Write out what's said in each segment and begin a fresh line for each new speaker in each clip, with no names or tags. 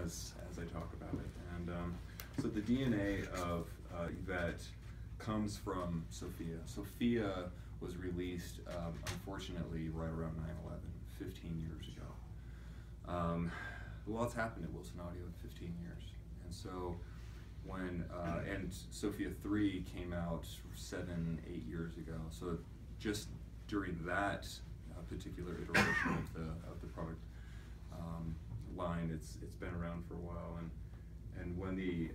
as I talk about it. And so the DNA of Yvette comes from Sophia. Sophia was released, unfortunately, right around 9/11, 15 years ago. A lot's happened at Wilson Audio in 15 years. And so when, and Sophia 3 came out 7, 8 years ago. So just during that particular iteration of the product line, it's been around for a while. And when the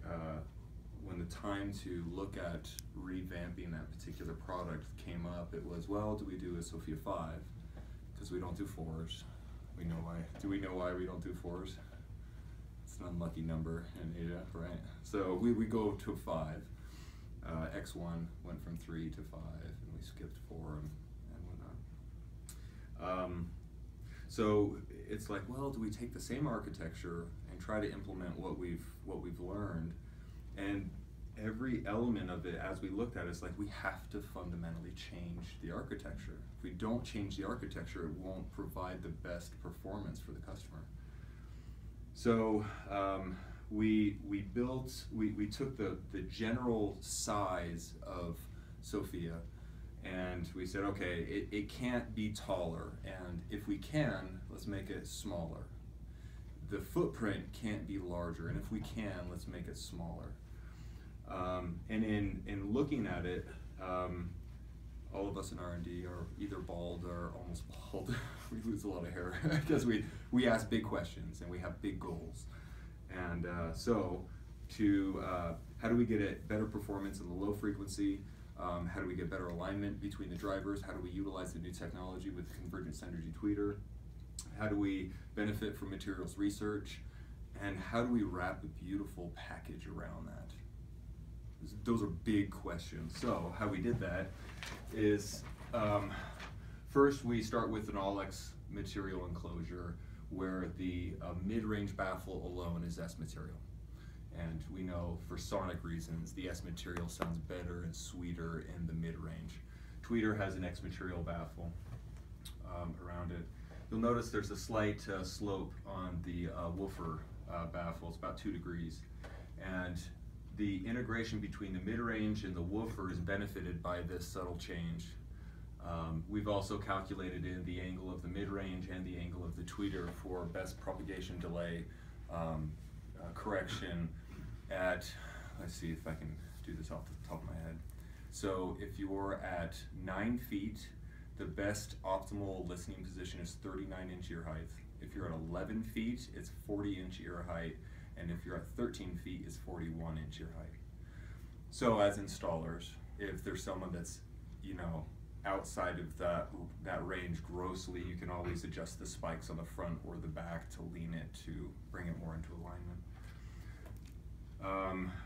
time to look at revamping that particular product came up, it was, well, do we do a Sophia 5? Because we don't do 4s. We know why. Do we know why we don't do 4s? It's an unlucky number in Ada, right? So we go to 5. X1 went from 3 to 5, and we skipped 4 and whatnot. So it's like, well, do we take the same architecture and try to implement what we've learned? And every element of it, as we looked at it, it's like we have to fundamentally change the architecture. If we don't change the architecture, it won't provide the best performance for the customer. So we took the general size of Sophia, and we said, okay, it can't be taller, and if we can, let's make it smaller. The footprint can't be larger, and if we can, let's make it smaller. And in looking at it, all of us in R&D are either bald or almost bald. We lose a lot of hair because we ask big questions and we have big goals. And so how do we get a better performance in the low frequency? How do we get better alignment between the drivers? How do we utilize the new technology with the convergence energy tweeter? How do we benefit from materials research? And how do we wrap a beautiful package around that? Those are big questions. So how we did that is, first we start with an Alexx material enclosure where the mid-range baffle alone is S material. And we know for sonic reasons, the S material sounds better and sweeter in the mid-range. Tweeter has an X material baffle around it. You'll notice there's a slight slope on the woofer baffle. It's about 2 degrees. And the integration between the mid-range and the woofer is benefited by this subtle change. We've also calculated in the angle of the mid-range and the angle of the tweeter for best propagation delay correction at, let's see if I can do this off the top of my head. So if you're at 9 feet, the best optimal listening position is 39-inch ear height. If you're at 11 feet, it's 40-inch ear height. And if you're at 13 feet, it's 41-inch ear height. So as installers, if there's someone that's, outside of that range grossly, you can always adjust the spikes on the front or the back to lean it to bring it more into alignment.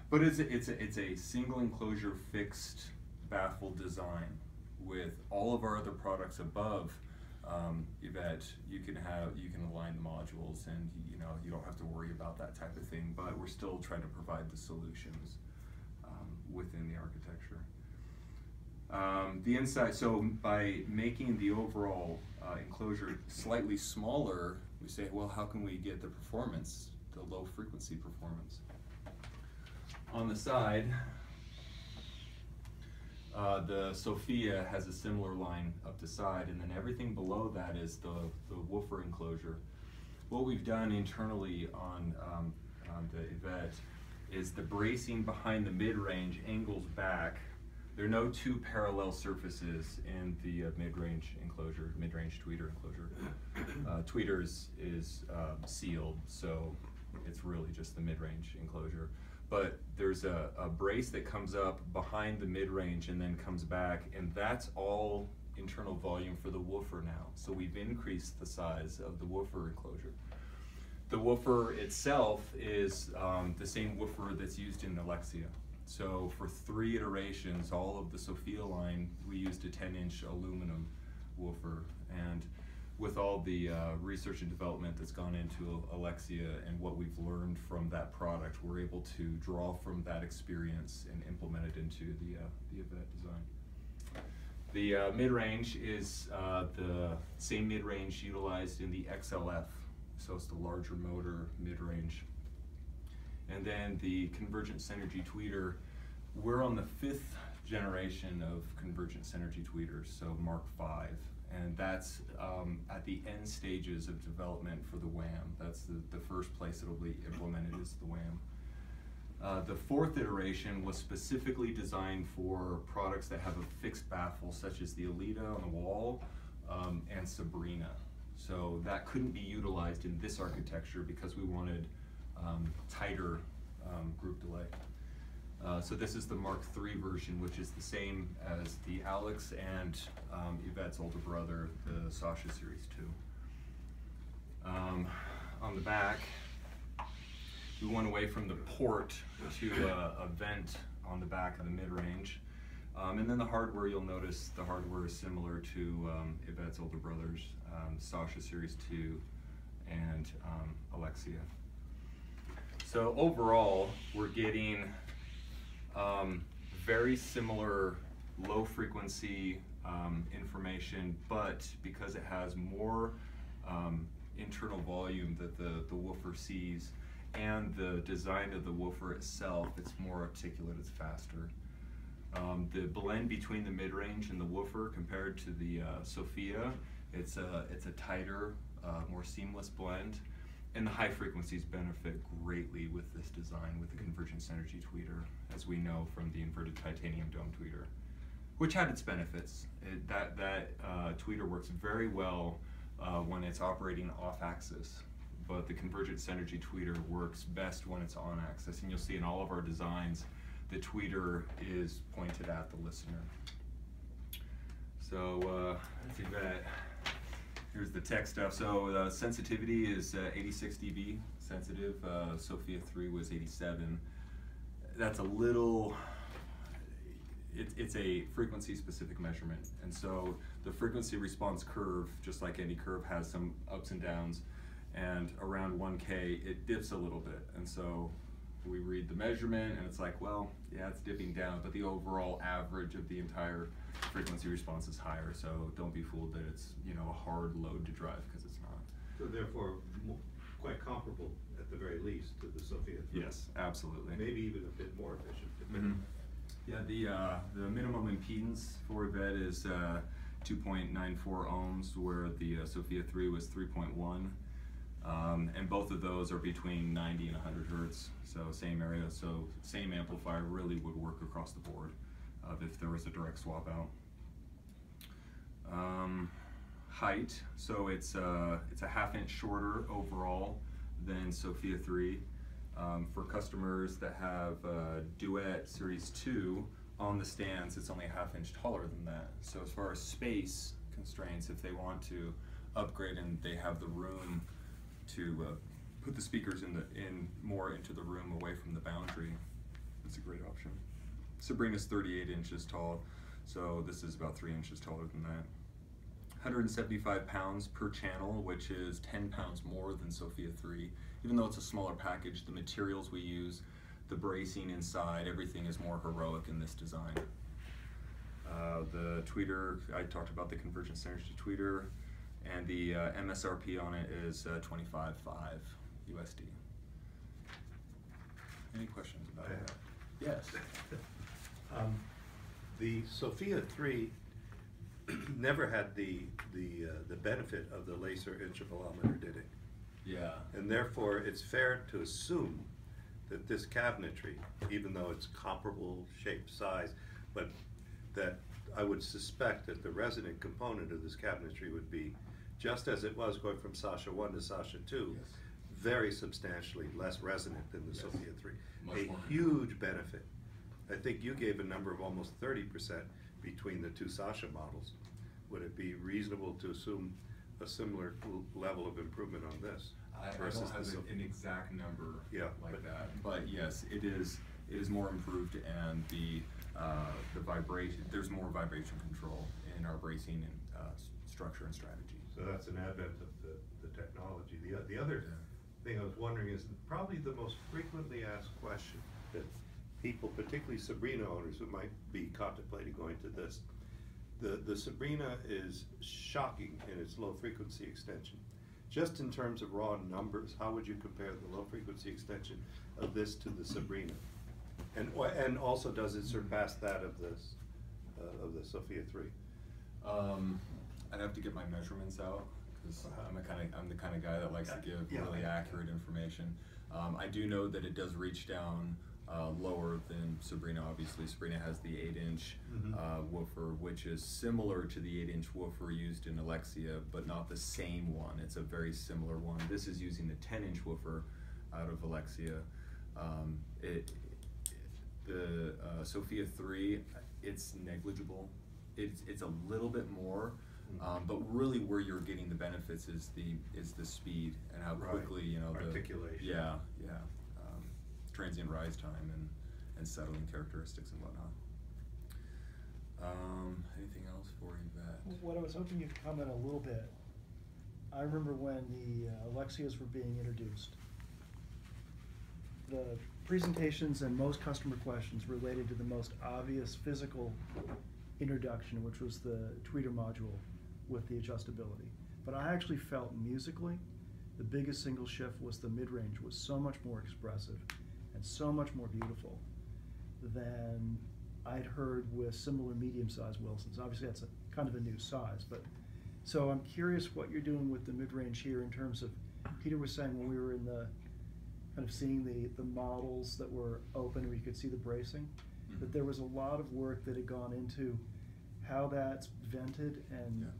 But it's a single enclosure fixed baffle design. With all of our other products above Yvette, you can align the modules, and you don't have to worry about that type of thing. But we're still trying to provide the solutions within the architecture. The inside. So by making the overall enclosure slightly smaller, we say, well, how can we get the performance, the low frequency performance? On the side, the Sophia has a similar line up the side, and then everything below that is the woofer enclosure. What we've done internally on the Yvette is the bracing behind the mid-range angles back. There are no 2 parallel surfaces in the mid-range enclosure, mid-range tweeter enclosure. Tweeter is sealed, so it's really just the mid-range enclosure. But there's a brace that comes up behind the mid-range and then comes back, and that's all internal volume for the woofer now. So we've increased the size of the woofer enclosure. The woofer itself is the same woofer that's used in Alexia. So for 3 iterations, all of the Sophia line, we used a 10-inch aluminum woofer. And with all the research and development that's gone into Alexia and what we've learned from that product, we're able to draw from that experience and implement it into the Yvette design. The mid-range is the same mid-range utilized in the XLF, so it's the larger motor mid-range And then the convergent synergy tweeter, we're on the 5th generation of convergent synergy tweeters, so Mark V. And that's at the end stages of development for the WAM. That's the first place it'll be implemented is the WAM. The 4th iteration was specifically designed for products that have a fixed baffle, such as the Alita on the wall and Sabrina. So that couldn't be utilized in this architecture because we wanted tighter group delay. So this is the Mark III version, which is the same as the Alexx and Yvette's older brother, the Sasha Series 2. On the back, we went away from the port to a vent on the back of the mid-range. And then the hardware, you'll notice the hardware is similar to Yvette's older brothers, Sasha Series 2 and Alexia. So overall, we're getting very similar low frequency information, but because it has more internal volume that the woofer sees and the design of the woofer itself, it's more articulate, it's faster. The blend between the mid-range and the woofer compared to the Sophia, it's a tighter, more seamless blend. And the high frequencies benefit greatly with this design, with the convergent synergy tweeter, as we know from the inverted titanium dome tweeter, which had its benefits. That tweeter works very well when it's operating off-axis, but the convergent synergy tweeter works best when it's on-axis. And you'll see in all of our designs, the tweeter is pointed at the listener. So let's see that. Here's the tech stuff. So sensitivity is 86 dB sensitive. Sophia 3 was 87. That's a little, it's a frequency specific measurement. And so the frequency response curve, just like any curve, has some ups and downs. And around 1K, it dips a little bit. And so we read the measurement and it's like, well, yeah, it's dipping down, but the overall average of the entire frequency response is higher. So don't be fooled that it's, you know, a hard load to drive, because it's not.
So therefore, quite comparable at the very least to the Sophia 3.
Yes, absolutely.
Maybe even a bit more efficient.
Yeah, the minimum impedance for Yvette is 2.94 ohms, where the Sophia 3 was 3.1. And both of those are between 90 and 100 hertz, so same area, so same amplifier really would work across the board if there was a direct swap out. Height, so it's a ½ inch shorter overall than Sophia 3. For customers that have Duet Series 2 on the stands, it's only a ½ inch taller than that. So as far as space constraints, if they want to upgrade and they have the room to put the speakers more into the room away from the boundary, it's a great option. Sabrina's 38 inches tall, so this is about 3 inches taller than that. 175 pounds per channel, which is 10 pounds more than Sophia 3. Even though it's a smaller package, the materials we use, the bracing inside, everything is more heroic in this design. The tweeter, I talked about the convergent synergy tweeter, and the MSRP on it is $25.5 USD. Any questions about that? Yes.
The Sophia 3 never had the benefit of the laser intervalometer, did it?
Yeah.
And therefore, it's fair to assume that this cabinetry, even though it's comparable shape, size, but that I would suspect that the resonant component of this cabinetry would be, just as it was going from Sasha 1 to Sasha 2,
yes,
very substantially less resonant than the
yes,
Sophia 3.
Much
A
more.
huge benefit. I think you gave a number of almost 30% between the two Sasha models. Would it be reasonable to assume a similar level of improvement on this?
I don't have an exact number like that, but yes, it is more improved, and the vibration, there's more vibration control in our bracing and structure and strategy.
So that's an advent of the technology. The other thing I was wondering is probably the most frequently asked question that people, particularly Sabrina owners who might be contemplating going to this. The Sabrina is shocking in its low frequency extension. Just in terms of raw numbers, how would you compare the low-frequency extension of this to the Sabrina? And also, does it surpass that of the Sophia 3?
I'd have to get my measurements out, because I'm the kind of guy that likes to give really accurate information. I do know that it does reach down lower than Sabrina. Obviously, Sabrina has the 8-inch woofer, which is similar to the 8-inch woofer used in Alexia, but not the same one. It's a very similar one. This is using the 10-inch woofer out of Alexia. The Sophia 3, it's negligible. It's a little bit more, but really where you're getting the benefits is the speed and how quickly, you know,
articulation.
Transient rise time and settling characteristics and whatnot. Anything else for Yvette?
What I was hoping you could comment a little bit. I remember when the Alexias were being introduced, the presentations and most customer questions related to the most obvious physical introduction, which was the tweeter module with the adjustability. But I actually felt musically, the biggest single shift was the mid-range was so much more expressive and so much more beautiful than I'd heard with similar medium-sized Wilsons. Obviously that's kind of a new size, but so I'm curious what you're doing with the mid-range here in terms of, Peter was saying when we were in the kind of seeing the models that were open where you could see the bracing, that there was a lot of work that had gone into how that's vented and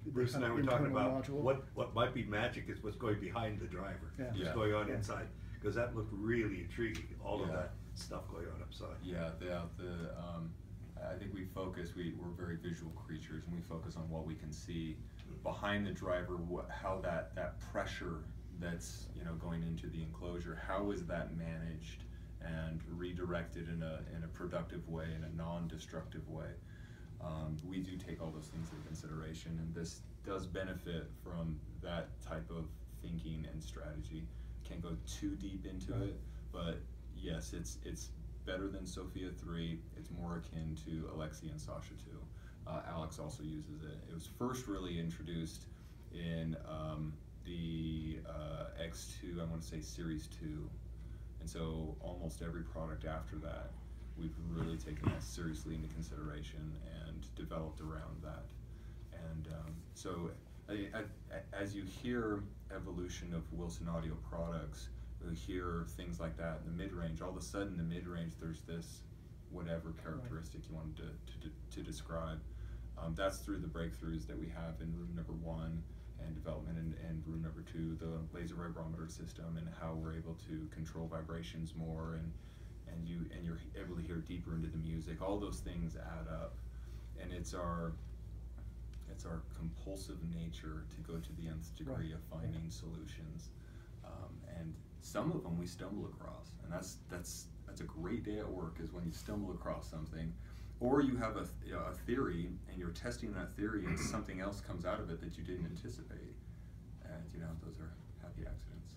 Bruce and I were talking about what might be magic is what's going behind the driver, what's going on inside, because that looked really intriguing, all of that stuff going on upside.
I think we're very visual creatures, and we focus on what we can see behind the driver, how that pressure that's, you know, going into the enclosure, how is that managed and redirected in a productive way, in a non-destructive way. We do take all those things into consideration, and this does benefit from that type of thinking and strategy. Can't go too deep into it, but yes, it's better than Sophia 3. It's more akin to Alexia and Sasha 2. Alexx also uses it. It was first really introduced in the X2, I want to say Series 2. And so almost every product after that, we've really taken that seriously into consideration and developed around that. And so as you hear evolution of Wilson Audio products, you hear things like that in the mid-range. All of a sudden, the mid-range, there's this whatever characteristic you wanted to describe. That's through the breakthroughs that we have in room number 1 and development in room number 2, the laser vibrometer system, and how we're able to control vibrations more, and you're able to hear deeper into the music. All those things add up, and it's our compulsive nature to go to the nth degree of finding solutions, and some of them we stumble across, and that's a great day at work, is when you stumble across something, or you have a theory and you're testing that theory and something else comes out of it that you didn't anticipate, and you know, those are happy accidents.